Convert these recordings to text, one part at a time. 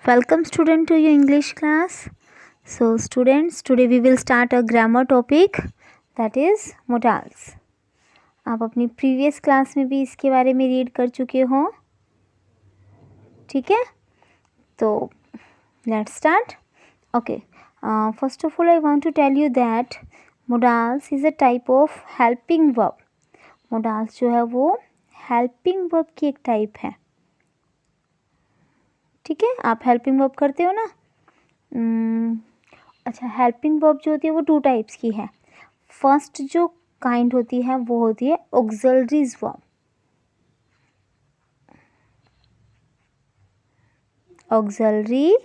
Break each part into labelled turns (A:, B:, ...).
A: Welcome student to your English class. So students, today we will start a grammar topic that is modals. आप अपनी previous class में भी इसके बारे में रीड कर चुके हो, ठीक है? तो let's start. Okay. First of all, I want to tell you that modals is a type of helping verb. modals जो है वो helping verb की एक टाइप है, ठीक है? आप हेल्पिंग वर्ब करते हो ना? अच्छा, हेल्पिंग वर्ब जो होती है वो टू टाइप्स की है. फर्स्ट जो काइंड होती है वो होती है ऑक्सिलरीज वर्ब. ऑक्सिलरी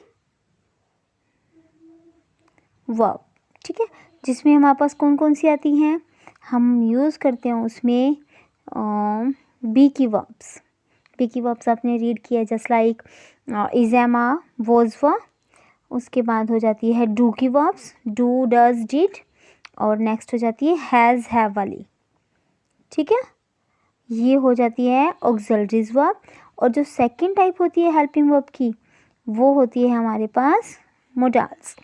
A: वर्ब, ठीक है, जिसमें हमारे पास कौन कौन सी आती हैं? हम यूज़ करते हैं उसमें बी की वर्ब्स. बी की वर्ब्स आपने रीड किया, जस्ट लाइक इज़ेमा, वोज़वा. उसके बाद हो जाती है डू की वर्ब्स, डू, डज, डिड. और नेक्स्ट हो जाती है हैज़, हैव वाली, ठीक है? ये हो जाती है ऑक्सिलरीज वर्ब. और जो सेकंड टाइप होती है हेल्पिंग वर्ब की, वो होती है हमारे पास modals.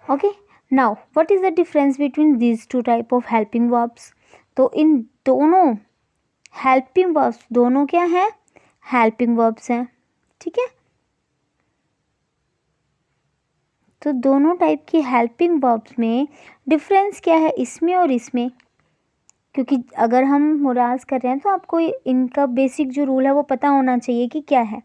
A: Okay, now what is the difference between these two type of helping verbs? तो इन दोनों हेल्पिंग वर्ब्स, दोनों क्या है? हेल्पिंग वर्ब्स हैं, ठीक है? तो दोनों टाइप की हेल्पिंग वर्ब्स में डिफरेंस क्या है इसमें और इसमें? क्योंकि अगर हम मोडाल्स कर रहे हैं तो आपको इनका बेसिक जो रूल है वो पता होना चाहिए कि क्या है.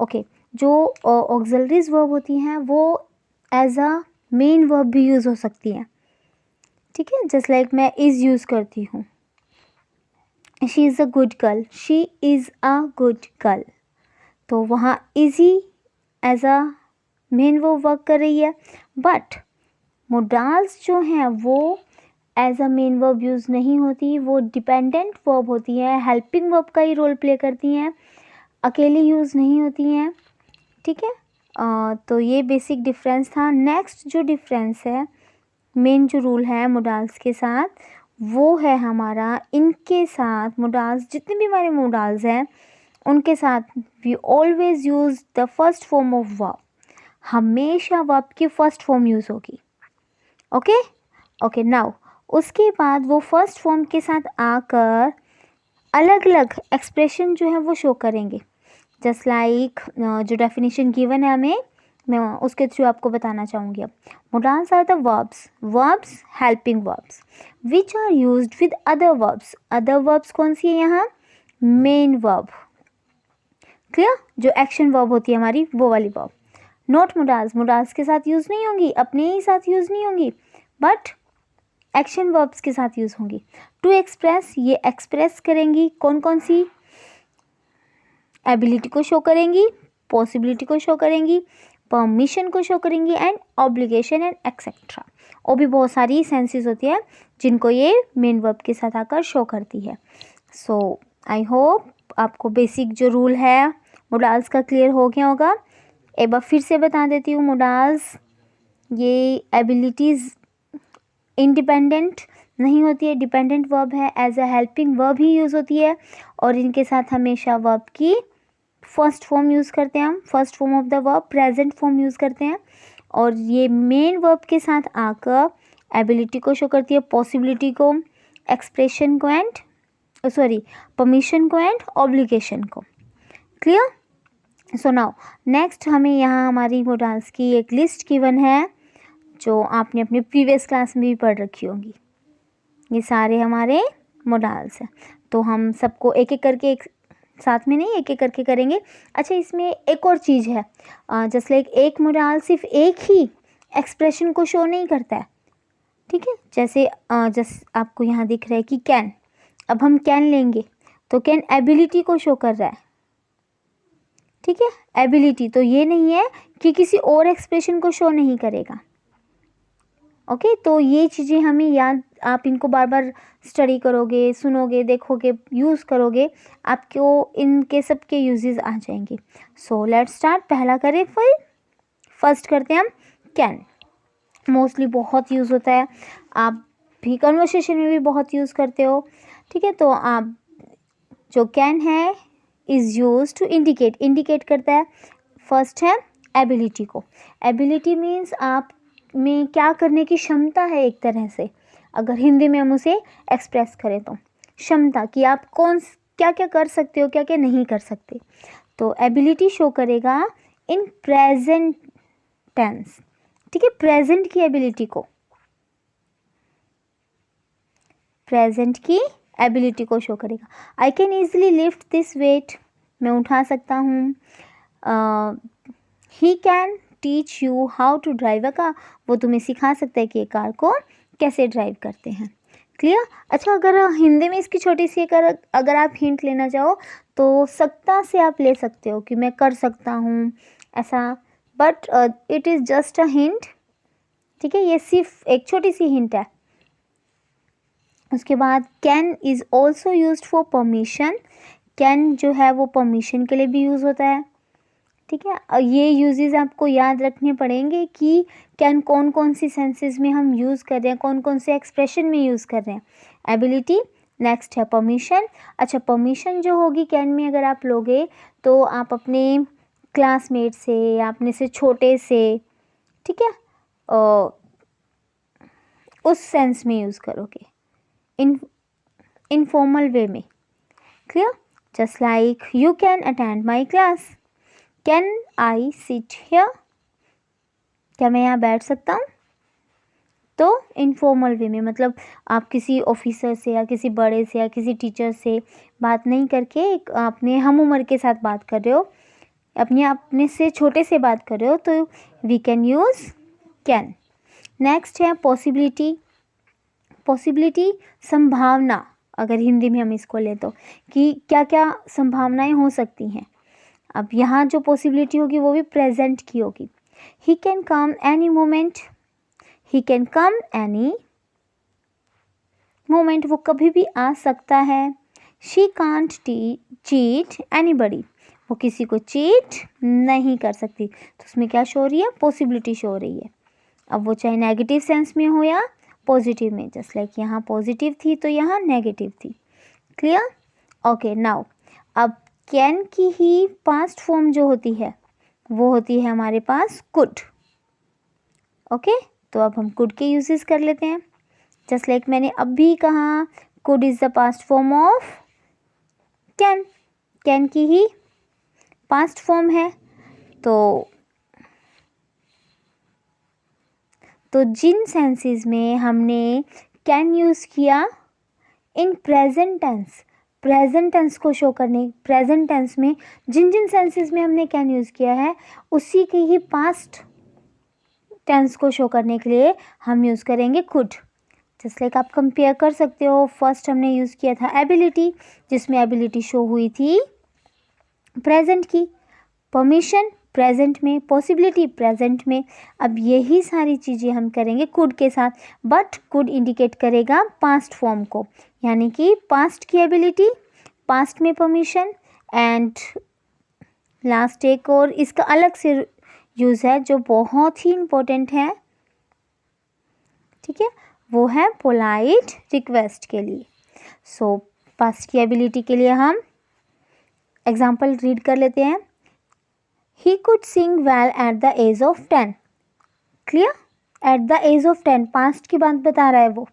A: ओके, जो ऑक्सिलरीज वर्ब होती हैं वो एज अ मेन वर्ब भी यूज़ हो सकती हैं, ठीक है? जस्ट लाइक मैं इज़ यूज़ करती हूँ. She is a good girl, she is a good girl. तो वहाँ इज़ ही as a main verb work कर रही है. बट मोडाल्स जो हैं वो as a main verb use नहीं होती, वो डिपेंडेंट वर्ब होती है, हेल्पिंग वर्ब का ही रोल प्ले करती हैं, अकेली यूज़ नहीं होती हैं, ठीक है? तो ये बेसिक डिफरेंस था. नेक्स्ट जो डिफरेंस है, मेन जो रूल है मोडाल्स के साथ, वो है हमारा इनके साथ मोडाल्स, जितने भी हमारे मोडाल्स हैं उनके साथ we always use the first form of verb. हमेशा वर्ब की फर्स्ट फॉर्म यूज़ होगी. ओके ओके, नाउ उसके बाद वो फर्स्ट फॉर्म के साथ आकर अलग अलग एक्सप्रेशन जो है वो शो करेंगे. जस्ट लाइक जो डेफिनेशन गिवन है हमें, मैं उसके थ्रू आपको बताना चाहूँगी. अब modals are the verbs helping verbs which are used with other verbs. Other verbs कौन सी है यहाँ? Main verb. क्लियर? जो एक्शन वर्ब होती है हमारी, वो वाली वर्ब. नॉट मोडाल्स, मोडाल्स के साथ यूज़ नहीं होंगी, अपने ही साथ यूज़ नहीं होंगी, बट एक्शन वर्ब्स के साथ यूज़ होंगी. टू एक्सप्रेस, ये एक्सप्रेस करेंगी कौन कौन सी? एबिलिटी को शो करेंगी, पॉसिबिलिटी को शो करेंगी, परमिशन को शो करेंगी, एंड ऑब्लिगेशन एंड एक्सेट्रा. और भी बहुत सारी सेंसेस होती है जिनको ये मेन वर्ब के साथ आकर शो करती है. सो आई होप आपको बेसिक जो रूल है मोडाल्स का क्लियर हो गया होगा. एक बार फिर से बता देती हूँ. मोडाल्स ये एबिलिटीज़ इंडिपेंडेंट नहीं होती है, डिपेंडेंट वर्ब है, एज अ हेल्पिंग वर्ब ही यूज़ होती है. और इनके साथ हमेशा वर्ब की फर्स्ट फॉर्म यूज़ करते हैं हम, first form of the verb, present form use करते हैं. और ये मेन वर्ब के साथ आकर एबिलिटी को शो करती है, पॉसिबिलिटी को, एक्सप्रेशन को एंड परमिशन को एंड ऑब्लिगेशन को. क्लियर? सो नाउ नेक्स्ट हमें यहाँ हमारी मोडाल्स की एक लिस्ट गिवन है जो आपने अपनी प्रीवियस क्लास में भी पढ़ रखी होगी. ये सारे हमारे मोडाल्स हैं. तो हम सबको एक एक करके, एक साथ में नहीं, एक एक करके करेंगे. अच्छा, इसमें एक और चीज़ है, जस्ट लाइक एक मोडाल सिर्फ एक ही एक्सप्रेशन को शो नहीं करता है, ठीक है? जैसे आपको यहाँ दिख रहा है कि कैन. अब हम कैन लेंगे तो कैन एबिलिटी को शो कर रहा है, ठीक है? एबिलिटी तो ये नहीं है कि किसी और एक्सप्रेशन को शो नहीं करेगा. ओके, तो ये चीज़ें हमें याद, आप इनको बार बार स्टडी करोगे, सुनोगे, देखोगे, यूज़ करोगे, आपको इनके सब के यूजेस आ जाएंगे. So let's start. पहला करें, फिर फर्स्ट करते हैं हम कैन. मोस्टली बहुत यूज़ होता है, आप भी कन्वर्सेशन में भी बहुत यूज़ करते हो, ठीक है? तो आप जो कैन है इज़ यूज टू इंडिकेट करता है फर्स्ट है एबिलिटी को। एबिलिटी मीन्स आप में क्या करने की क्षमता है, एक तरह से अगर हिंदी में हम उसे एक्सप्रेस करें तो क्षमता, कि आप क्या क्या कर सकते हो, क्या क्या नहीं कर सकते। तो एबिलिटी शो करेगा इन प्रेजेंट टेंस, ठीक है, प्रेजेंट की एबिलिटी को, प्रेजेंट की एबिलिटी को शो करेगा। I can easily lift this weight, मैं उठा सकता हूँ। He can teach you how to drive a car, वो तुम्हें सिखा सकता है कि कार को कैसे ड्राइव करते हैं। क्लियर। अच्छा, अगर हिंदी में इसकी छोटी सी अगर आप हिंट लेना चाहो तो सकता से आप ले सकते हो कि मैं कर सकता हूँ ऐसा, but it is just a hint, ठीक है, ये सिर्फ एक छोटी सी हिंट है। उसके बाद can is also use for permission, can जो है वो परमिशन के लिए भी यूज़ होता है, ठीक है। ये यूजेस आपको याद रखने पड़ेंगे कि कैन कौन कौन सी सेंसेस में हम यूज़ कर रहे हैं, कौन कौन से एक्सप्रेशन में यूज़ कर रहे हैं। एबिलिटी, नेक्स्ट है परमिशन। अच्छा, परमिशन जो होगी कैन में अगर आप लोगे तो आप अपने क्लासमेट से या अपने से छोटे से, ठीक है, उस सेंस में यूज़ करोगे, इनफॉर्मल वे में। Clear. Just like you can attend my class, can I sit here, क्या मैं यहाँ बैठ सकता हूँ। तो इनफॉर्मल वे में मतलब आप किसी ऑफिसर से या किसी बड़े से या किसी टीचर से बात नहीं करके एक अपने हम उम्र के साथ बात कर रहे हो, अपने से छोटे से बात कर रहे हो, तो we can use can. Next है पॉसिबिलिटी। पॉसिबिलिटी संभावना, अगर हिंदी में हम इसको ले तो कि क्या क्या संभावनाएं हो सकती हैं। अब यहाँ जो पॉसिबिलिटी होगी वो भी प्रेजेंट की होगी। He can come any moment, he can come any moment, वो कभी भी आ सकता है। शी कांट चीट एनीबडी, वो किसी को चीट नहीं कर सकती। तो उसमें क्या शो हो रही है, पॉसिबिलिटी शो हो रही है। अब वो चाहे नेगेटिव सेंस में हो या पॉजिटिव में, जस्ट लाइक यहाँ पॉजिटिव थी तो यहाँ नेगेटिव थी। क्लियर। ओके, नाउ अब कैन की ही पास्ट फॉर्म जो होती है वो होती है हमारे पास कुड। ओके, तो अब हम कुड के यूजेस कर लेते हैं। जस्ट लाइक मैंने अभी कहा could is the past form of can, can की ही पास्ट फॉर्म है। तो जिन सेंसेस में हमने कैन यूज़ किया in present tense, present tense को शो करने, प्रेजेंट टेंस में जिन जिन सेंसेस में हमने कैन यूज़ किया है उसी की ही पास्ट टेंस को शो करने के लिए हम यूज़ करेंगे कुड। जस्ट लाइक आप कंपेयर कर सकते हो, फर्स्ट हमने यूज़ किया था एबिलिटी, जिसमें एबिलिटी शो हुई थी प्रेजेंट की, परमिशन प्रेजेंट में, पॉसिबिलिटी प्रेजेंट में। अब यही सारी चीज़ें हम करेंगे कुड के साथ, बट कुड इंडिकेट करेगा पास्ट फॉर्म को, यानी कि पास्ट की एबिलिटी, पास्ट में परमिशन, एंड लास्ट एक और इसका अलग से यूज़ है जो बहुत ही इम्पोर्टेंट है, ठीक है, वो है पोलाइट रिक्वेस्ट के लिए। सो पास्ट की एबिलिटी के लिए हम एग्जाम्पल रीड कर लेते हैं। He could sing well at the age of 10. Clear? At the age of 10, past की बात बता रहा है वो।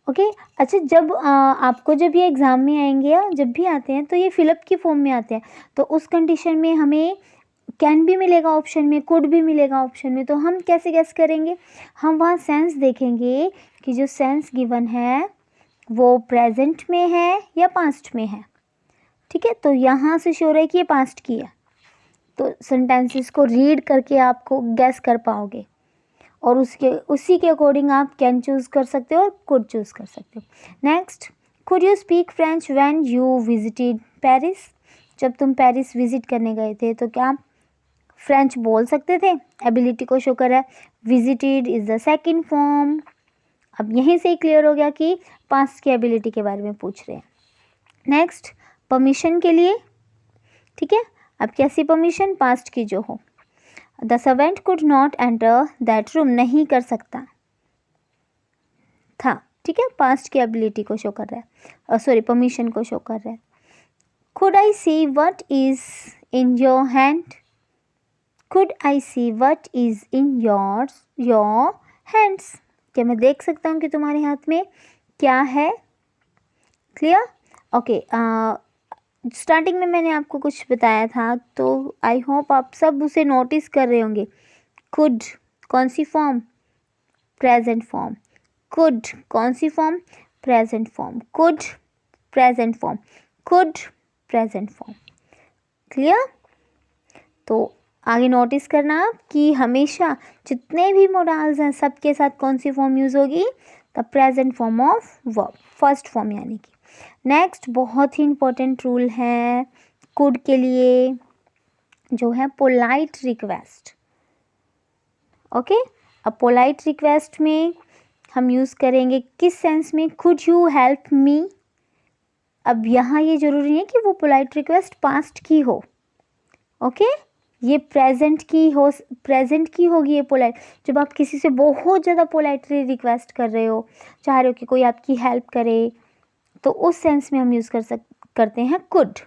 A: ओके, अच्छा, जब आपको जब ये एग्ज़ाम में आएंगे या जब भी आते हैं तो ये फिलअप की फॉर्म में आते हैं, तो उस कंडीशन में हमें कैन भी मिलेगा ऑप्शन में, कुड भी मिलेगा ऑप्शन में। तो हम कैसे गेस करेंगे, हम वहाँ सेंस देखेंगे कि जो सेंस गिवन है वो प्रेजेंट में है या पास्ट में है, ठीक है। तो यहाँ से श्योर है कि ये पास्ट की है, तो सेंटेंसेस को रीड करके आपको गैस कर पाओगे और उसी के अकॉर्डिंग आप कैन चूज़ कर सकते हो और कुड चूज़ कर सकते हो। Next, could you speak French when you visited Paris, जब तुम पेरिस विजिट करने गए थे तो क्या आप फ्रेंच बोल सकते थे। एबिलिटी को शो कर है, visited is the second form. अब यहीं से ही क्लियर हो गया कि पास्ट की एबिलिटी के बारे में पूछ रहे हैं। नेक्स्ट, परमिशन के लिए, ठीक है, अब कैसी परमिशन, पास्ट की जो हो। The servant could not enter that room, नहीं कर सकता था, ठीक है, पास्ट की एबिलिटी को शो कर रहा है, सॉरी परमिशन को शो कर रहा है। Could I see what is in your hand, could I see what is in your hands, क्या मैं देख सकता हूँ कि तुम्हारे हाथ में क्या है। क्लियर? ओके, स्टार्टिंग में मैंने आपको कुछ बताया था, तो आई होप आप सब उसे नोटिस कर रहे होंगे। कुड कौन सी फॉर्म? Present form. कुड कौन सी form? Present form. Could present form. Could present form. Clear? तो आगे नोटिस करना आप कि हमेशा जितने भी मोडाल्स हैं सबके साथ कौन सी फॉर्म यूज़ होगी? The present form of verb, first form यानी कि। नेक्स्ट बहुत ही इंपॉर्टेंट रूल है कुड के लिए, जो है पोलाइट रिक्वेस्ट। ओके, अब पोलाइट रिक्वेस्ट में हम यूज़ करेंगे किस सेंस में? Could you help me. अब यहाँ ये ज़रूरी है कि वो पोलाइट रिक्वेस्ट पास्ट की हो। ओके, ये प्रेजेंट की होगी ये पोलाइट। जब आप किसी से बहुत ज़्यादा पोलाइटली रिक्वेस्ट कर रहे हो, चाह रहे हो कि कोई आपकी हेल्प करे, तो उस सेंस में हम यूज़ करते हैं could.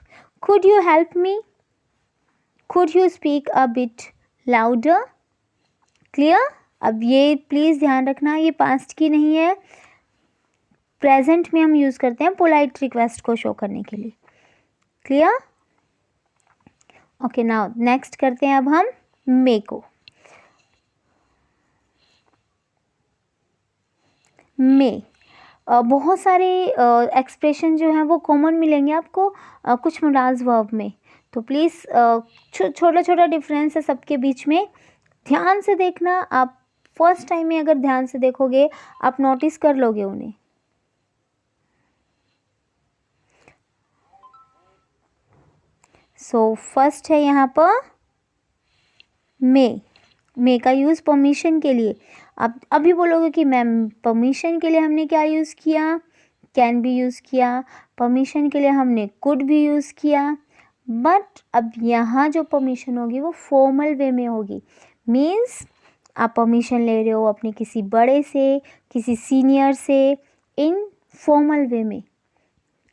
A: Could you help me? Could you speak a bit louder? Clear? अब ये प्लीज़ ध्यान रखना, ये पास्ट की नहीं है, प्रेजेंट में हम यूज़ करते हैं पोलाइट रिक्वेस्ट को शो करने के लिए। क्लियर? ओके, नाउ नेक्स्ट करते हैं अब हम मे को। मे बहुत सारे एक्सप्रेशन जो हैं वो कॉमन मिलेंगे आपको कुछ मोडाल्स वर्ब में, तो प्लीज़ छोटा छोटा डिफरेंस है सबके बीच में, ध्यान से देखना। आप फर्स्ट टाइम में अगर ध्यान से देखोगे आप नोटिस कर लोगे उन्हें। सो फर्स्ट है यहाँ पर मे का यूज़ परमिशन के लिए। आप अभी बोलोगे कि मैम परमिशन के लिए हमने क्या यूज़ किया? कैन भी यूज़ किया। परमिशन के लिए हमने कुड भी यूज़ किया। बट अब यहाँ जो परमिशन होगी वो फॉर्मल वे में होगी। मीन्स आप परमिशन ले रहे हो अपने किसी बड़े से, किसी सीनियर से, इन फॉर्मल वे में।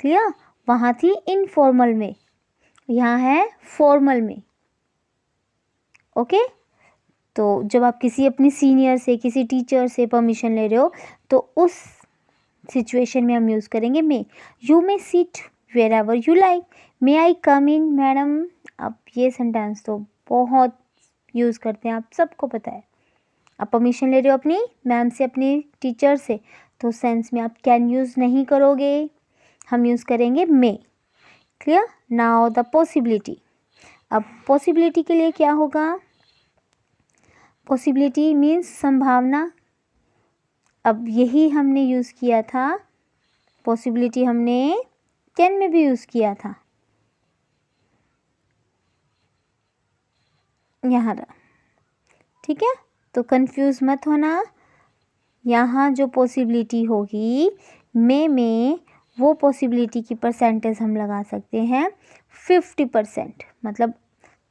A: क्लियर? वहाँ थी इनफॉर्मल में, यहाँ है फॉर्मल में। ओके, तो जब आप किसी अपनी सीनियर से, किसी टीचर से परमिशन ले रहे हो, तो उस सिचुएशन में हम यूज़ करेंगे may. You may sit wherever you like. May I come in madam. अब ये सेंटेंस तो बहुत यूज़ करते हैं, आप सबको पता है। आप परमिशन ले रहे हो अपनी मैम से, अपनी टीचर से, तो सेंस में आप कैन यूज़ नहीं करोगे, हम यूज़ करेंगे मे। क्लियर? Now the possibility. अब पॉसिबिलिटी के लिए क्या होगा? पॉसिबिलिटी मीन्स संभावना। अब यही हमने यूज़ किया था, पॉसिबिलिटी हमने कैन में भी यूज़ किया था, यहाँ रहा। ठीक है, तो कंफ्यूज मत होना। यहाँ जो पॉसिबिलिटी होगी मे में, वो पॉसिबिलिटी की परसेंटेज हम लगा सकते हैं 50%। मतलब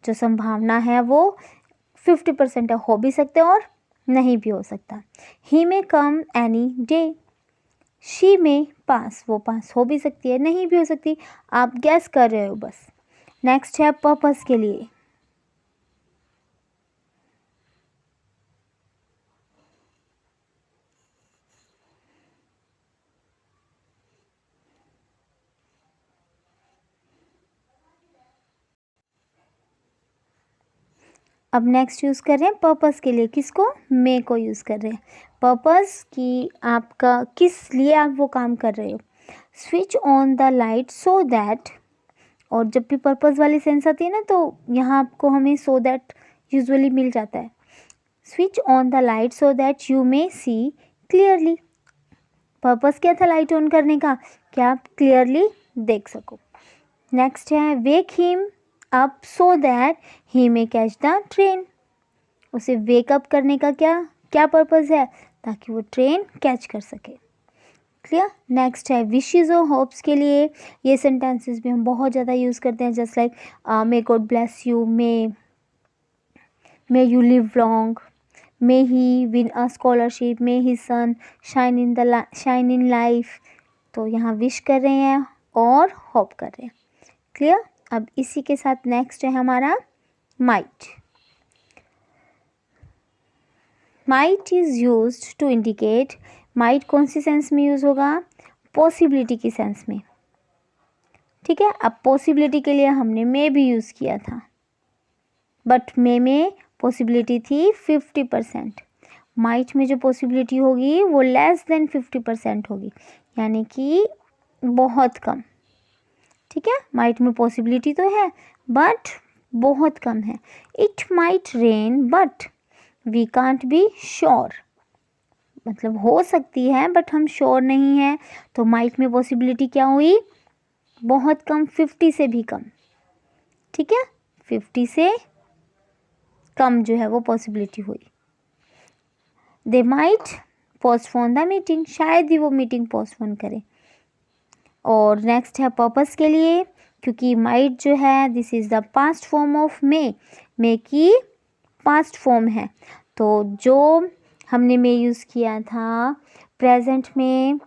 A: जो संभावना है वो 50% है, हो भी सकते और नहीं भी हो सकता। ही में कम एनी डे। शी में पास, वो पास हो भी सकती है, नहीं भी हो सकती, आप गैस कर रहे हो बस। नेक्स्ट है पर्पस के लिए। अब नेक्स्ट यूज़ कर रहे हैं पर्पस के लिए, किसको? मे को यूज़ कर रहे हैं। पर्पस की आपका किस लिए आप वो काम कर रहे हो। Switch on the light so that, और जब भी पर्पस वाली सेंस आती है ना, तो यहाँ आपको हमें सो दैट यूजुअली मिल जाता है। Switch on the light so that you may see clearly. Purpose क्या था लाइट ऑन करने का? क्या आप क्लियरली देख सको। नेक्स्ट है वेक him up so that he may catch the train. उसे वेकअप करने का क्या क्या पर्पस है? ताकि वो ट्रेन कैच कर सके। क्लियर? नेक्स्ट है विशेज़ और होप्स के लिए। ये सेंटेंसेस भी हम बहुत ज़्यादा यूज़ करते हैं, just like may God bless you, may you live long, may he win a scholarship, may he sun shine in life. तो यहाँ विश कर रहे हैं और होप कर रहे हैं। क्लियर? अब इसी के साथ नेक्स्ट है हमारा might. Might is used to indicate, might कौन सी सेंस में यूज़ होगा, पॉसिबिलिटी की सेंस में, ठीक है। अब पॉसिबिलिटी के लिए हमने मे भी यूज़ किया था, बट मे में पॉसिबिलिटी थी 50%, माइट में जो पॉसिबिलिटी होगी वो लेस देन 50% होगी, यानी कि बहुत कम, ठीक है। माइट में पॉसिबिलिटी तो है बट बहुत कम है। It might rain but we can't be sure, मतलब हो सकती है बट हम श्योर नहीं हैं, तो माइट में पॉसिबिलिटी क्या हुई, बहुत कम, 50 से भी कम, ठीक है, 50 से कम जो है वो पॉसिबिलिटी हुई। They might postpone the meeting, शायद ही वो मीटिंग पोस्टपोन करें। और नेक्स्ट है पर्पस के लिए, क्योंकि माइट जो है this is the past form of May की पास्ट फॉर्म है, तो जो हमने मे यूज़ किया था प्रेजेंट में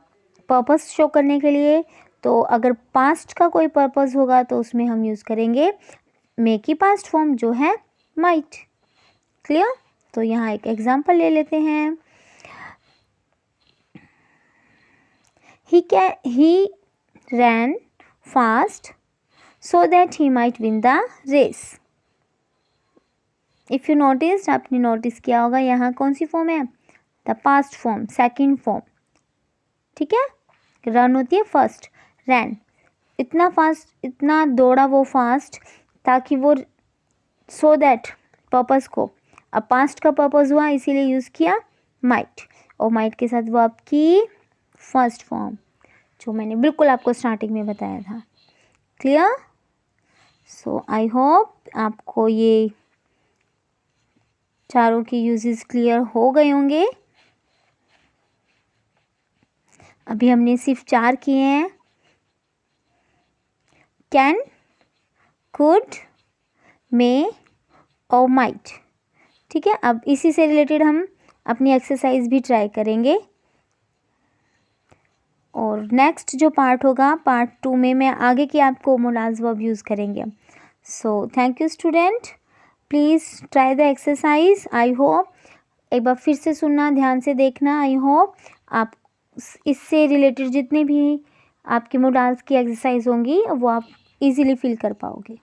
A: पर्पस शो करने के लिए, तो अगर पास्ट का कोई पर्पस होगा तो उसमें हम यूज़ करेंगे मे की पास्ट फॉर्म जो है माइट। क्लियर? तो यहाँ एक एग्जांपल ले लेते हैं। ही ran fast so that he might win the race. If you notice, आपने नोटिस किया होगा यहाँ कौन सी फॉर्म है, the past form, second form, ठीक है। रन होती है फर्स्ट, रैन, इतना फास्ट, इतना दौड़ा वो फास्ट ताकि वो, सो दैट पर्पस को, अब पास्ट का पर्पस हुआ इसीलिए यूज़ किया माइट, और माइट के साथ वो आपकी फर्स्ट फॉर्म जो मैंने बिल्कुल आपको स्टार्टिंग में बताया था। क्लियर? सो आई होप आपको ये चारों के यूजेस क्लियर हो गए होंगे। अभी हमने सिर्फ 4 किए हैं, कैन, कुड, मे और माइट, ठीक है। अब इसी से रिलेटेड हम अपनी एक्सरसाइज भी ट्राई करेंगे, और नेक्स्ट जो पार्ट होगा पार्ट 2 में मैं आगे की आपको मोडाल्स वर्ब यूज़ करेंगे। So thank you student, please try the exercise. I hope, एक बार फिर से सुनना, ध्यान से देखना, आई होप आप इससे रिलेटेड जितने भी आपके मोडाल्स की एक्सरसाइज होंगी वो आप इजीली फिल कर पाओगे।